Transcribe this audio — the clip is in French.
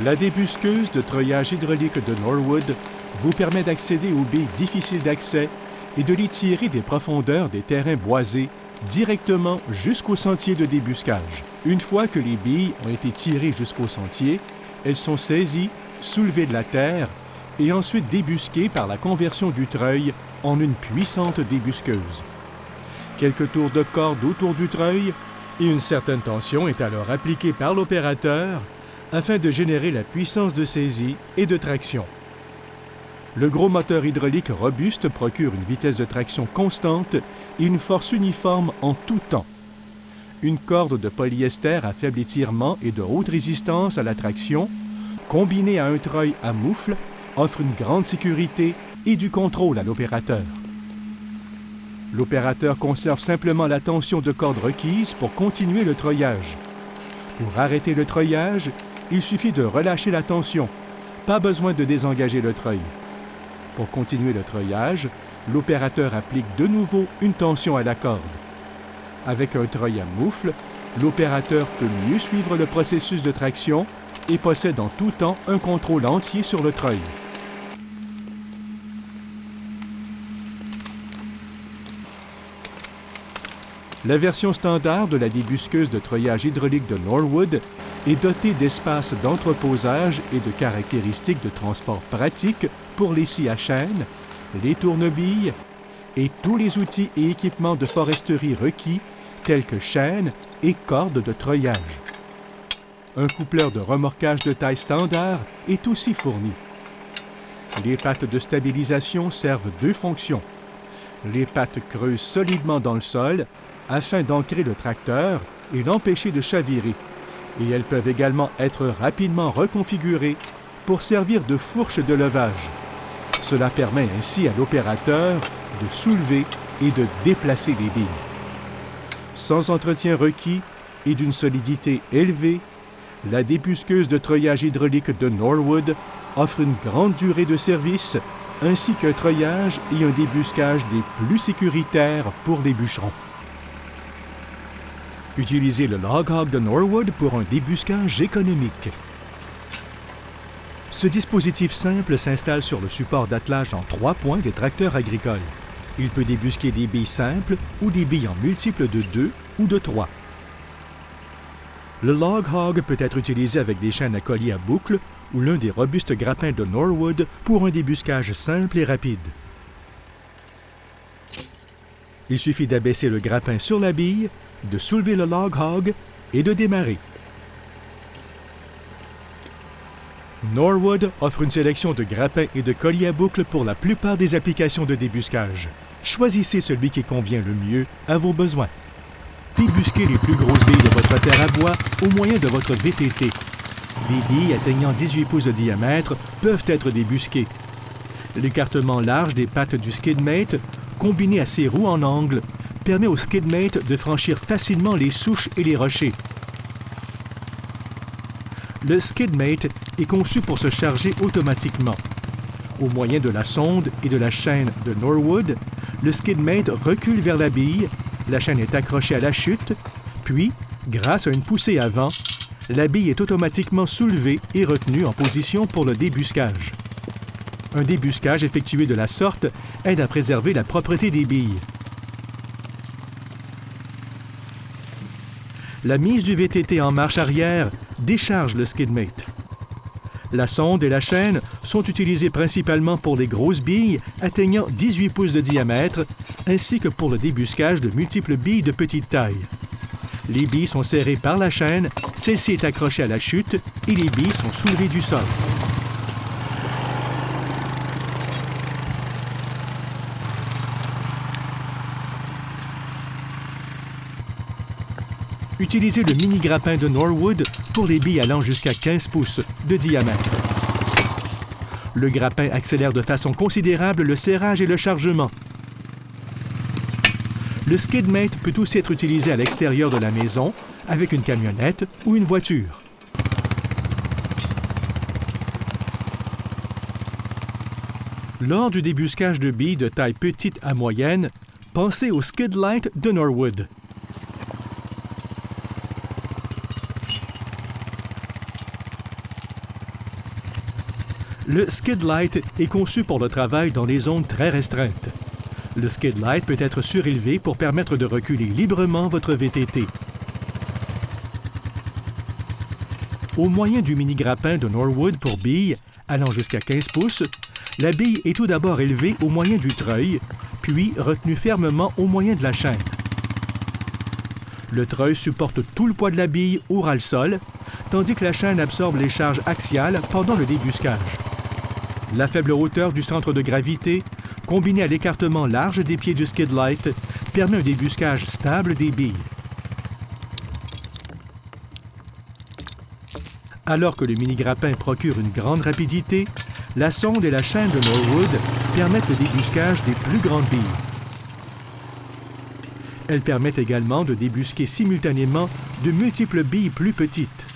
La débusqueuse de treuillage hydraulique de Norwood vous permet d'accéder aux baies difficiles d'accès et de les tirer des profondeurs des terrains boisés directement jusqu'au sentier de débuscage. Une fois que les billes ont été tirées jusqu'au sentier, elles sont saisies, soulevées de la terre et ensuite débusquées par la conversion du treuil en une puissante débusqueuse. Quelques tours de corde autour du treuil et une certaine tension est alors appliquée par l'opérateur afin de générer la puissance de saisie et de traction. Le gros moteur hydraulique robuste procure une vitesse de traction constante et une force uniforme en tout temps. Une corde de polyester à faible étirement et de haute résistance à la traction, combinée à un treuil à moufle, offre une grande sécurité et du contrôle à l'opérateur. L'opérateur conserve simplement la tension de corde requise pour continuer le treuillage. Pour arrêter le treuillage, il suffit de relâcher la tension. Pas besoin de désengager le treuil. Pour continuer le treuillage, l'opérateur applique de nouveau une tension à la corde. Avec un treuil à moufle, l'opérateur peut mieux suivre le processus de traction et possède en tout temps un contrôle entier sur le treuil. La version standard de la débusqueuse de treuillage hydraulique de Norwood est dotée d'espaces d'entreposage et de caractéristiques de transport pratiques pour les scies à chaîne, les tournebilles et tous les outils et équipements de foresterie requis, tels que chaînes et cordes de treuillage. Un coupleur de remorquage de taille standard est aussi fourni. Les pattes de stabilisation servent deux fonctions. Les pattes creusent solidement dans le sol afin d'ancrer le tracteur et l'empêcher de chavirer, et elles peuvent également être rapidement reconfigurées pour servir de fourche de levage. Cela permet ainsi à l'opérateur de soulever et de déplacer les billes. Sans entretien requis et d'une solidité élevée, la débusqueuse de treuillage hydraulique de Norwood offre une grande durée de service ainsi qu'un treuillage et un débuscage des plus sécuritaires pour les bûcherons. Utilisez le Log Hog de Norwood pour un débuscage économique. Ce dispositif simple s'installe sur le support d'attelage en 3 points des tracteurs agricoles. Il peut débusquer des billes simples ou des billes en multiples de 2 ou de 3. Le Log Hog peut être utilisé avec des chaînes à collier à boucle ou l'un des robustes grappins de Norwood pour un débuscage simple et rapide. Il suffit d'abaisser le grappin sur la bille, de soulever le Log Hog et de démarrer. Norwood offre une sélection de grappins et de colliers à boucle pour la plupart des applications de débuscage. Choisissez celui qui convient le mieux à vos besoins. Débusquez les plus grosses billes de votre terre à bois au moyen de votre VTT. Des billes atteignant 18 pouces de diamètre peuvent être débusquées. L'écartement large des pattes du Skidmate, combiné à ses roues en angle, permet au Skidmate de franchir facilement les souches et les rochers. Le Skidmate est conçu pour se charger automatiquement. Au moyen de la sonde et de la chaîne de Norwood, le Skidmate recule vers la bille, la chaîne est accrochée à la chute, puis, grâce à une poussée avant, la bille est automatiquement soulevée et retenue en position pour le débuscage. Un débuscage effectué de la sorte aide à préserver la propreté des billes. La mise du VTT en marche arrière décharge le Skidmate. La sonde et la chaîne sont utilisées principalement pour les grosses billes atteignant 18 pouces de diamètre, ainsi que pour le débuscage de multiples billes de petite taille. Les billes sont serrées par la chaîne, celle-ci est accrochée à la chute et les billes sont soulevées du sol. Utilisez le mini-grappin de Norwood pour les billes allant jusqu'à 15 pouces de diamètre. Le grappin accélère de façon considérable le serrage et le chargement. Le Skidmate peut aussi être utilisé à l'extérieur de la maison, avec une camionnette ou une voiture. Lors du débuscage de billes de taille petite à moyenne, pensez au Skidlite de Norwood. Le skid light est conçu pour le travail dans des zones très restreintes. Le skid light peut être surélevé pour permettre de reculer librement votre VTT. Au moyen du mini-grappin de Norwood pour billes, allant jusqu'à 15 pouces, la bille est tout d'abord élevée au moyen du treuil, puis retenue fermement au moyen de la chaîne. Le treuil supporte tout le poids de la bille au ras-le-sol, tandis que la chaîne absorbe les charges axiales pendant le débuscage. La faible hauteur du centre de gravité, combinée à l'écartement large des pieds du skid light, permet un débuscage stable des billes. Alors que le mini-grappin procure une grande rapidité, la sonde et la chaîne de Norwood permettent le débuscage des plus grandes billes. Elles permettent également de débusquer simultanément de multiples billes plus petites.